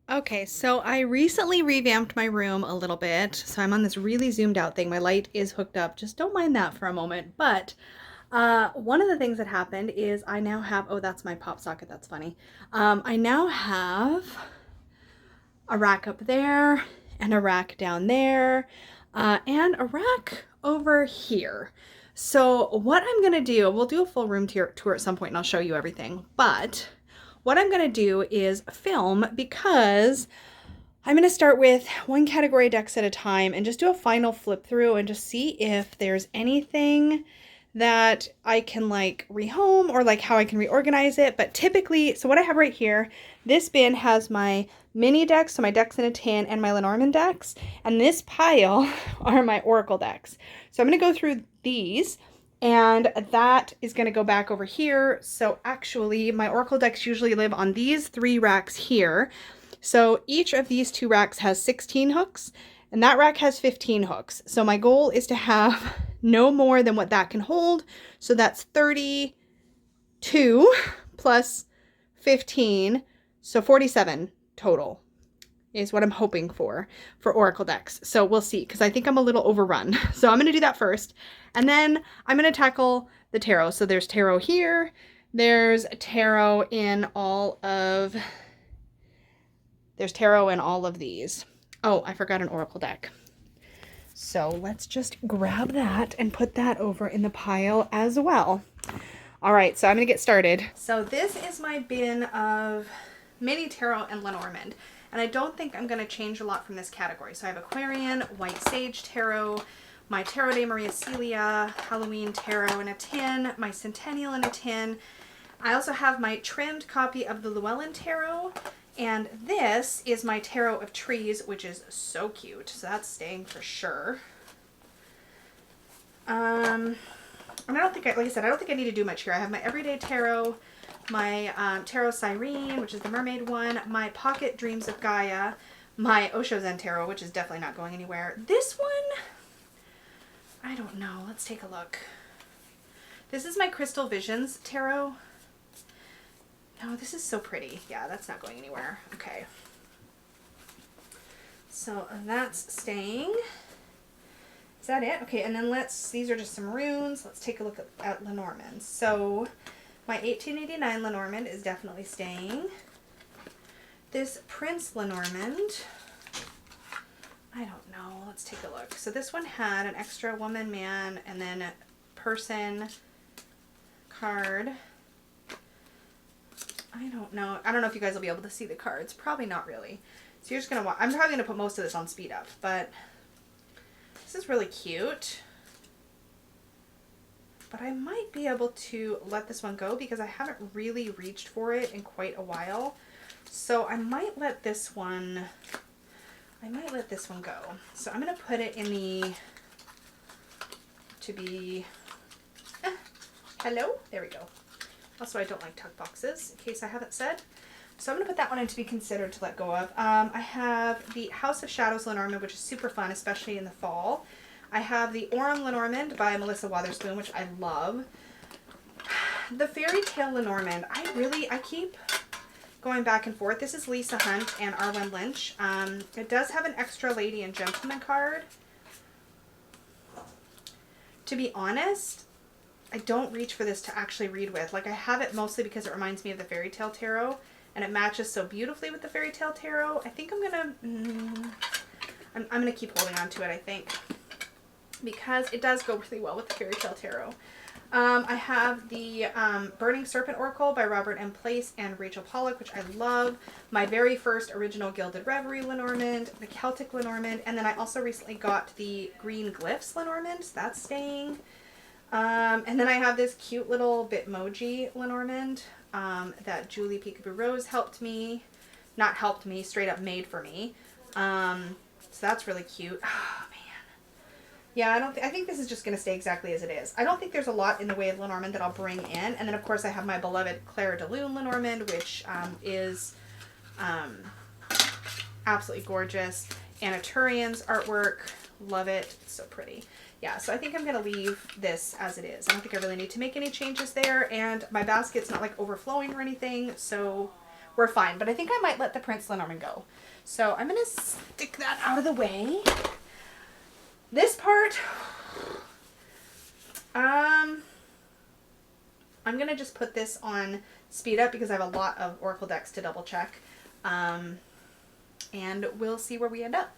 Okay, so I recently revamped my room a little bit. So I'm on this really zoomed out thing. My light is hooked up. Just don't mind that for a moment. But one of the things that happened is I now have, oh, that's my pop socket. That's funny. I now have a rack up there and a rack down there and a rack over here. So what I'm gonna do, we'll do a full room tour at some point and I'll show you everything. But what I'm gonna do is film because I'm going to start with one category decks at a time and just do a final flip through and just see if there's anything that I can like rehome or like how I can reorganize it. But typically, so what I have right here, this bin has my mini decks, so my decks in a tin and my Lenormand decks. And this pile are my Oracle decks. So I'm going to go through these and that is going to go back over here. So actually my Oracle decks usually live on these three racks here. So each of these two racks has 16 hooks and that rack has 15 hooks. So my goal is to have no more than what that can hold. So that's 32 plus 15. So 47 total is what I'm hoping for Oracle decks. So we'll see, because I think I'm a little overrun. So I'm going to do that first. And then I'm going to tackle the tarot. So there's tarot here. There's tarot in all of these. Oh, I forgot an Oracle deck. So let's just grab that and put that over in the pile as well. All right, so I'm gonna get started. So this is my bin of mini tarot and Lenormand. And I don't think I'm gonna change a lot from this category. So I have Aquarian, White Sage Tarot, my Tarot de Maria Celia, Halloween Tarot in a tin, my Centennial in a tin. I also have my trimmed copy of the Llewellyn Tarot. And this is my Tarot of Trees, which is so cute. So that's staying for sure. And I don't think, like I said, I don't think I need to do much here. I have my Everyday Tarot, my Tarot Cyrene, which is the mermaid one, my Pocket Dreams of Gaia, my Osho Zen Tarot, which is definitely not going anywhere. This one, I don't know. Let's take a look. This is my Crystal Visions Tarot. No, this is so pretty. Yeah, that's not going anywhere. Okay. So that's staying. Is that it? Okay, and then these are just some runes. Let's take a look at Lenormand. So my 1889 Lenormand is definitely staying. This Prince Lenormand, I don't know. Let's take a look. So this one had an extra woman, man, and then a person card. I don't know. I don't know if you guys will be able to see the cards. Probably not really. So you're just going to watch. I'm probably going to put most of this on speed up, but this is really cute. But I might be able to let this one go because I haven't really reached for it in quite a while. So I might let this one go. So I'm going to put it in the, hello? There we go. Also, I don't like tuck boxes, in case I haven't said. So I'm going to put that one in to be considered to let go of. I have the House of Shadows Lenormand, which is super fun, especially in the fall. I have the Aurum Lenormand by Melissa Wotherspoon, which I love. The Fairy Tale Lenormand, I keep going back and forth. This is Lisa Hunt and Arwen Lynch. It does have an extra lady and gentleman card. To be honest, I don't reach for this to actually read with. Like, I have it mostly because it reminds me of the Fairy Tale Tarot, and it matches so beautifully with the Fairy Tale Tarot. I think I'm gonna keep holding on to it, I think, because it does go really well with the Fairy Tale Tarot. I have the Burning Serpent Oracle by Robert M. Place and Rachel Pollack, which I love. My very first original Gilded Reverie Lenormand, the Celtic Lenormand, and then I also recently got the Green Glyphs Lenormand, so that's staying. And then I have this cute little Bitmoji Lenormand that Julie Peekaboo Rose straight up made for me. So that's really cute. Oh, man. Yeah, I think this is just going to stay exactly as it is. I don't think there's a lot in the way of Lenormand that I'll bring in. And then, of course, I have my beloved Claire de Lune Lenormand, which is absolutely gorgeous. Anna Turian's artwork. Love it. It's so pretty. Yeah, so I think I'm going to leave this as it is. I don't think I really need to make any changes there. And my basket's not like overflowing or anything. So we're fine. But I think I might let the Prince Lenormand go. So I'm going to stick that out of the way. This part, I'm going to just put this on speed up because I have a lot of Oracle decks to double check. And we'll see where we end up.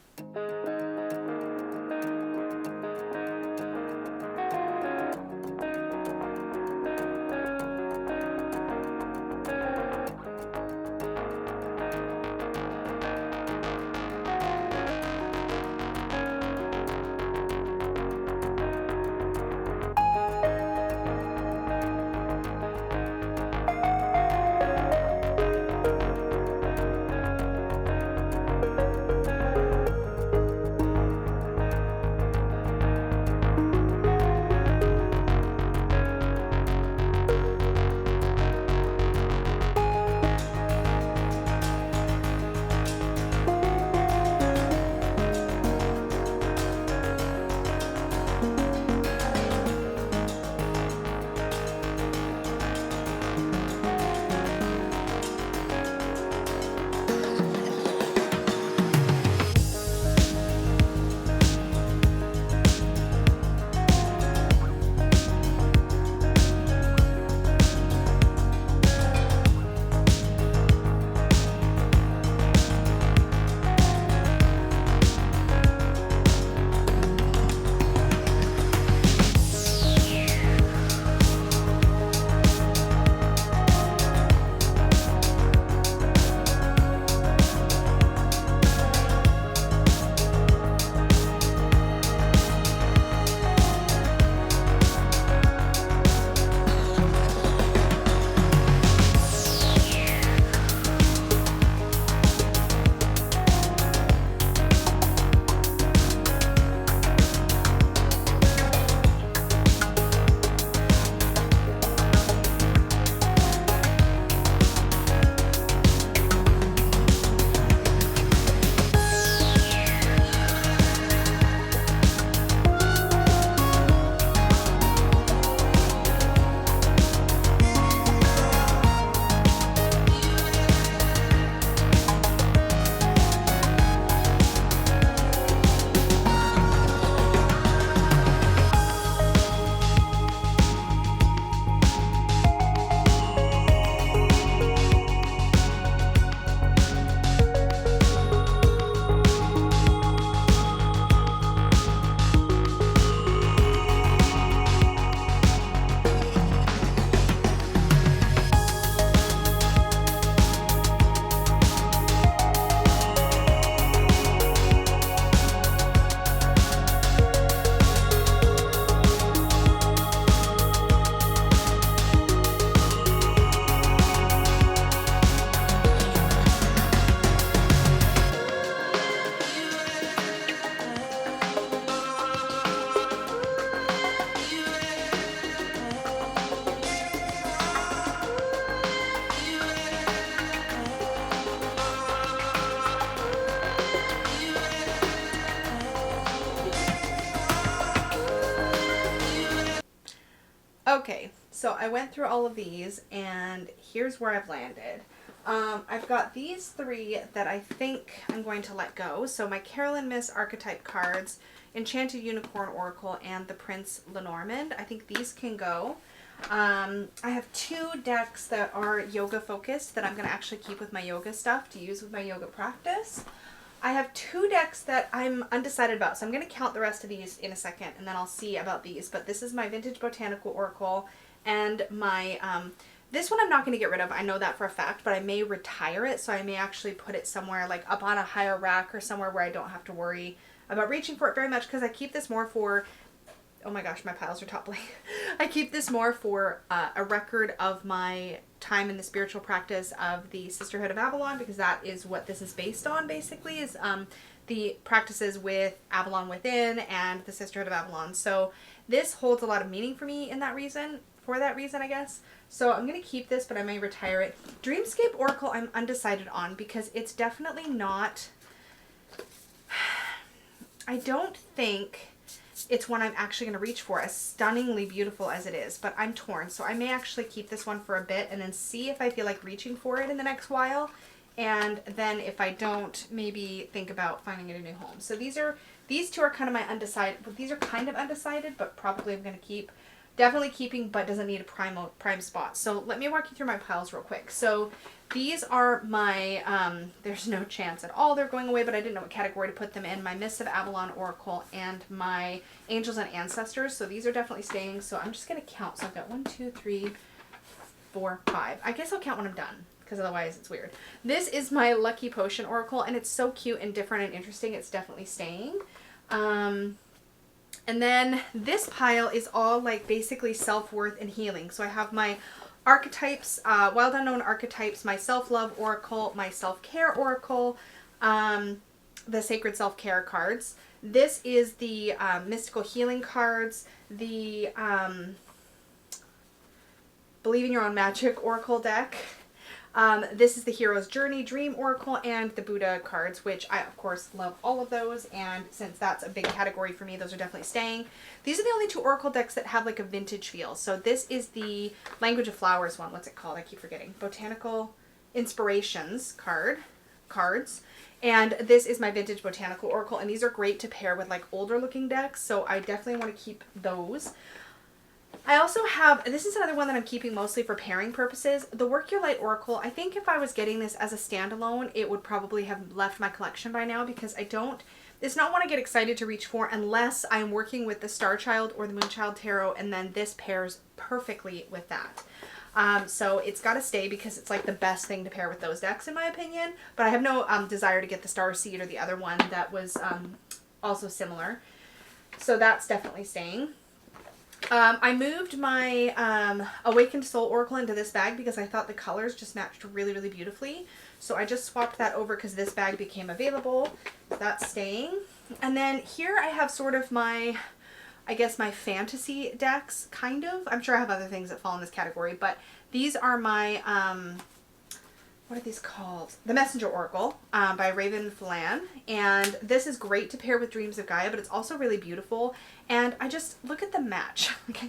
Okay, so I went through all of these, and here's where I've landed. I've got these three that I think I'm going to let go. So my Carolyn Miss archetype cards, Enchanted Unicorn Oracle, and the Prince Lenormand. I think these can go. I have two decks that are yoga focused that I'm going to actually keep with my yoga stuff to use with my yoga practice. I have two decks that I'm undecided about, so I'm going to count the rest of these in a second, and then I'll see about these. But this is my Vintage Botanical Oracle, and my, this one I'm not going to get rid of, I know that for a fact, but I may retire it, so I may actually put it somewhere, like up on a higher rack or somewhere where I don't have to worry about reaching for it very much, because I keep this more for, oh my gosh, my piles are toppling. I keep this more for a record of my time in the spiritual practice of the Sisterhood of Avalon, because that is what this is based on, basically, is the practices with Avalon Within and the Sisterhood of Avalon. So this holds a lot of meaning for me in that reason, for that reason, I guess. So I'm going to keep this, but I may retire it. Dreamscape Oracle I'm undecided on, because it's definitely not, I don't think it's one I'm actually going to reach for, as stunningly beautiful as it is. But I'm torn, so I may actually keep this one for a bit and then see if I feel like reaching for it in the next while. And then if I don't, maybe think about finding it a new home. So these two are kind of my undecided, but these are kind of undecided, but probably I'm going to keep. Definitely keeping, but doesn't need a prime spot. So let me walk you through my piles real quick. So these are my, there's no chance at all they're going away, but I didn't know what category to put them in. My Mists of Avalon Oracle and my Angels and Ancestors. So these are definitely staying. So I'm just going to count. So I've got 1, 2, 3, 4, 5. I guess I'll count when I'm done, because otherwise it's weird. This is my Lucky Potion Oracle, and it's so cute and different and interesting. It's definitely staying. And then this pile is all like basically self-worth and healing. So I have my archetypes, Wild Unknown Archetypes, my Self-Love Oracle, my Self-Care Oracle, the Sacred Self-Care cards. This is the Mystical Healing cards, the Believe in Your Own Magic Oracle deck. This is the Hero's Journey Dream Oracle and the Buddha cards, which I, of course, love all of those. And since that's a big category for me, those are definitely staying. These are the only two Oracle decks that have like a vintage feel. So this is the Language of Flowers one. What's it called? I keep forgetting. Botanical Inspirations cards. And this is my Vintage Botanical Oracle. And these are great to pair with like older looking decks. So I definitely want to keep those. I also have, this is another one that I'm keeping mostly for pairing purposes, the Work Your Light Oracle. I think if I was getting this as a standalone, it would probably have left my collection by now, because it's not one I get excited to reach for unless I'm working with the Star Child or the Moonchild Tarot, and then this pairs perfectly with that. So it's got to stay because it's like the best thing to pair with those decks in my opinion, but I have no desire to get the Star Seed or the other one that was also similar. So that's definitely staying. I moved my Awakened Soul Oracle into this bag because I thought the colors just matched really, really beautifully. So I just swapped that over because this bag became available. That's staying. And then here I have sort of my, I guess my fantasy decks, kind of. I'm sure I have other things that fall in this category, but these are my, what are these called? The Messenger Oracle by Raven Falan. And this is great to pair with Dreams of Gaia, but it's also really beautiful. And I just, look at the match. Like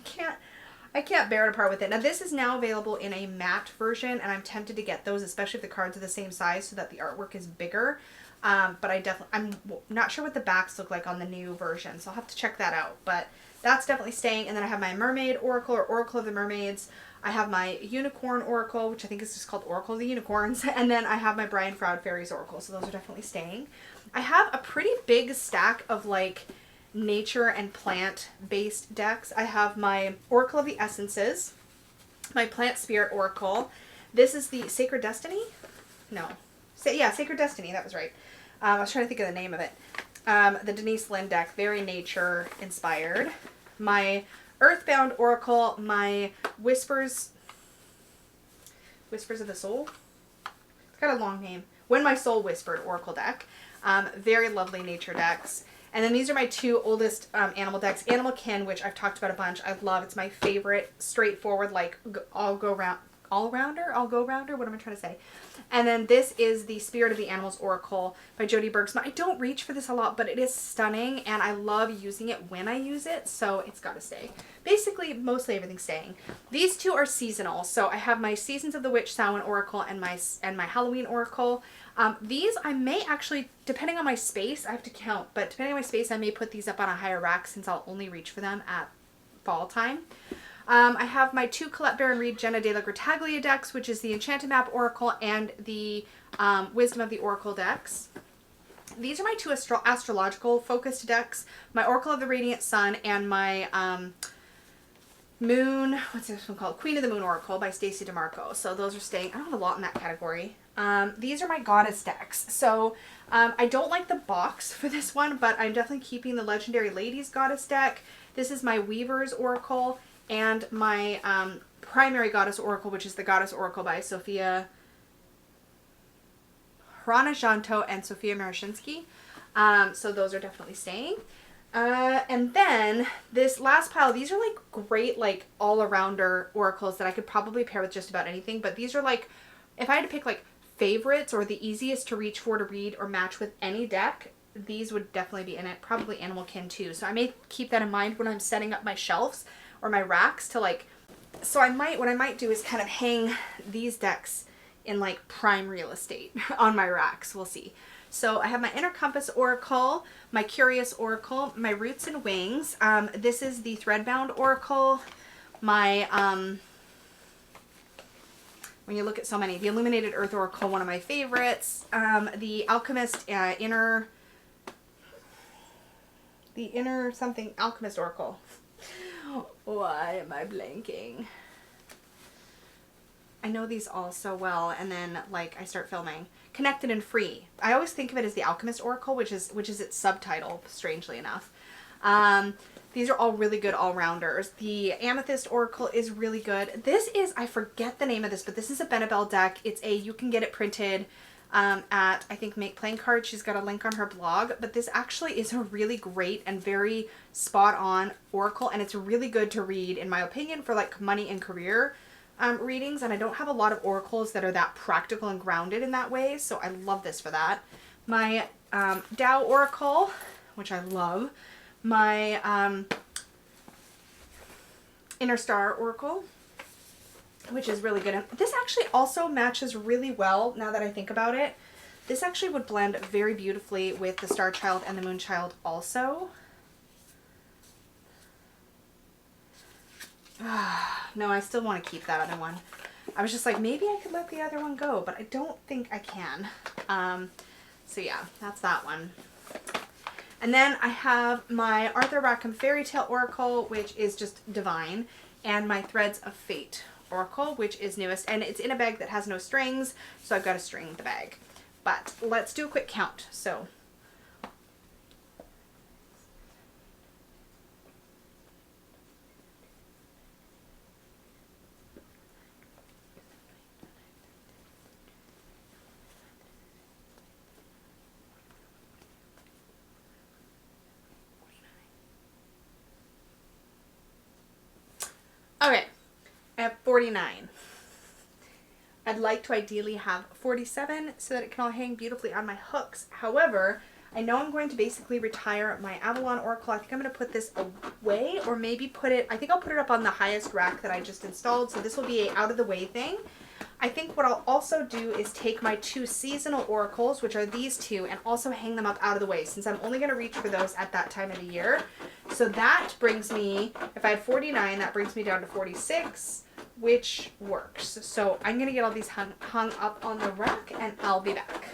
I can't bear it apart with it. Now this is now available in a matte version, and I'm tempted to get those, especially if the cards are the same size so that the artwork is bigger. But I'm not sure what the backs look like on the new version, so I'll have to check that out. But that's definitely staying. And then I have my Mermaid Oracle, or Oracle of the Mermaids. I have my Unicorn Oracle, which I think is just called Oracle of the Unicorns. And then I have my Brian Froud Fairies Oracle. So those are definitely staying. I have a pretty big stack of like nature and plant based decks. I have my Oracle of the Essences, my Plant Spirit Oracle. This is the Sacred Destiny? No. Yeah, Sacred Destiny. That was right. I was trying to think of the name of it. The Denise Lynn deck, very nature inspired. My Earthbound Oracle, my Whispers of the Soul. It's got a long name. When My Soul Whispered Oracle deck. Very lovely nature decks. And then these are my two oldest animal decks. Animal Kin, which I've talked about a bunch. I love. It's my favorite, straightforward, like all-rounder. What am I trying to say? And then this is the Spirit of the Animals Oracle by Jody Bergsma. I don't reach for this a lot, but it is stunning, and I love using it when I use it, so it's got to stay. Basically, mostly everything's staying. These two are seasonal, so I have my Seasons of the Witch Samhain Oracle and my Halloween Oracle. These I may actually, depending on my space, I have to count, but depending on my space, I may put these up on a higher rack since I'll only reach for them at fall time. I have my two Colette Baron Reed Jenna de la Grataglia decks, which is the Enchanted Map Oracle and the Wisdom of the Oracle decks. These are my two astrological focused decks, my Oracle of the Radiant Sun and my Moon, what's this one called? Queen of the Moon Oracle by Stacey DeMarco. So those are staying. I don't have a lot in that category. These are my Goddess decks. So I don't like the box for this one, but I'm definitely keeping the Legendary Ladies Goddess deck. This is my Weaver's Oracle and my primary Goddess Oracle, which is the Goddess Oracle by Sophia Hrana Janto and Sophia Marashinsky. So those are definitely staying. And then this last pile, these are like great, like all-arounder oracles that I could probably pair with just about anything. But these are like, if I had to pick like favorites or the easiest to reach for, to read or match with any deck, these would definitely be in it, probably animal kin too. So I may keep that in mind when I'm setting up my shelves or my racks to like, so what I might do is kind of hang these decks in like prime real estate on my racks. We'll see. So I have my Inner Compass Oracle, my Curious Oracle, my Roots and Wings. This is the Threadbound Oracle, my, when you look at so many, the Illuminated Earth Oracle, one of my favorites, the Alchemist the Inner something Alchemist Oracle. Why am I blanking? I know these all so well, and then like I start filming. Connected and Free. I always think of it as the Alchemist Oracle, which is its subtitle, strangely enough. These are all really good all-rounders. The Amethyst Oracle is really good. This is, I forget the name of this, but this is a Benebell deck. It's you can get it printed at, I think, Make Playing Cards. She's got a link on her blog, but this actually is a really great and very spot-on oracle, and it's really good to read, in my opinion, for like money and career readings, and I don't have a lot of oracles that are that practical and grounded in that way, so I love this for that. My Tao Oracle, which I love. My Inner Star Oracle, which is really good. And this actually also matches really well, now that I think about it. This actually would blend very beautifully with the Star Child and the Moon Child also. No, I still want to keep that other one. I was just like, maybe I could let the other one go, but I don't think I can. So yeah, that's that one. And then I have my Arthur Rackham Fairy Tale Oracle, which is just divine, and my Threads of Fate Oracle, which is newest, and it's in a bag that has no strings, so I've got to string the bag. But let's do a quick count. So okay, I have 49. I'd like to ideally have 47 so that it can all hang beautifully on my hooks. However, I know I'm going to basically retire my Avalon Oracle. I think I'm going to put this away, or maybe put it, I think I'll put it up on the highest rack that I just installed. So this will be a out of the way thing. I think what I'll also do is take my 2 seasonal oracles, which are these 2, and also hang them up out of the way, since I'm only going to reach for those at that time of the year. So that brings me, if I had 49, that brings me down to 46, which works. So I'm going to get all these hung up on the rack, and I'll be back.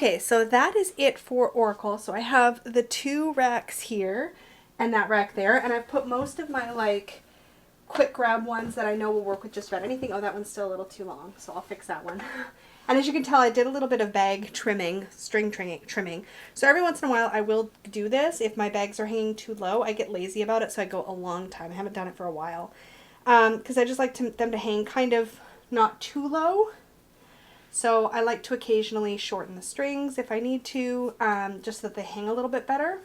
Okay, so that is it for Oracle. So I have the 2 racks here and that rack there, and I've put most of my like quick grab ones that I know will work with just about anything. Oh, that one's still a little too long, so I'll fix that one. And as you can tell, I did a little bit of bag trimming, string trimming. So every once in a while I will do this. If my bags are hanging too low, I get lazy about it, so I go a long time. I haven't done it for a while. Because I just like them to hang kind of not too low. So I like to occasionally shorten the strings if I need to, just so that they hang a little bit better.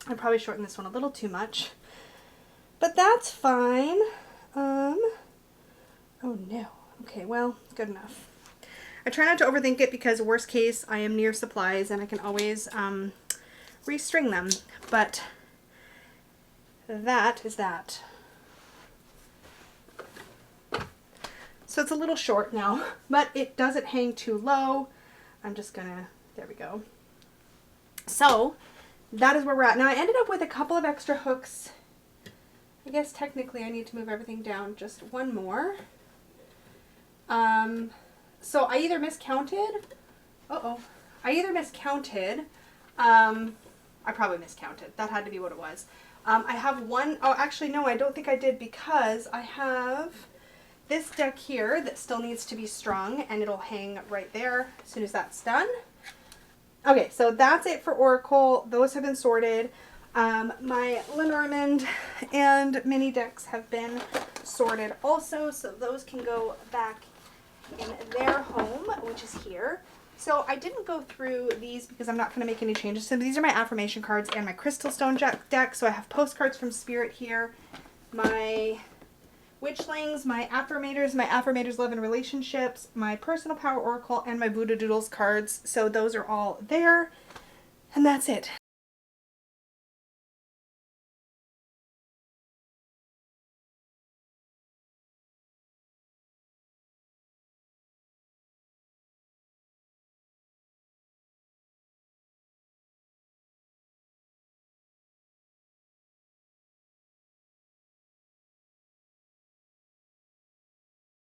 I probably shortened this one a little too much, but that's fine. Oh no. Okay, well, good enough. I try not to overthink it because worst case, I am near supplies and I can always restring them, but that is that. So it's a little short now, but it doesn't hang too low. I'm just gonna, there we go. So that is where we're at. Now I ended up with a couple of extra hooks. I guess technically I need to move everything down just one more. So I either miscounted. I probably miscounted. That had to be what it was. I have one, oh actually no, I don't think I did, because I have this deck here that still needs to be strung, and it'll hang right there as soon as that's done. Okay, so that's it for Oracle. Those have been sorted. My Lenormand and mini decks have been sorted also, so those can go back in their home, which is here. So I didn't go through these because I'm not going to make any changes. So these are my affirmation cards and my crystal stone deck. So I have postcards from Spirit here, my witchlings, my affirmators love and relationships, my personal power oracle, and my Buddha Doodles cards. So those are all there, and that's it.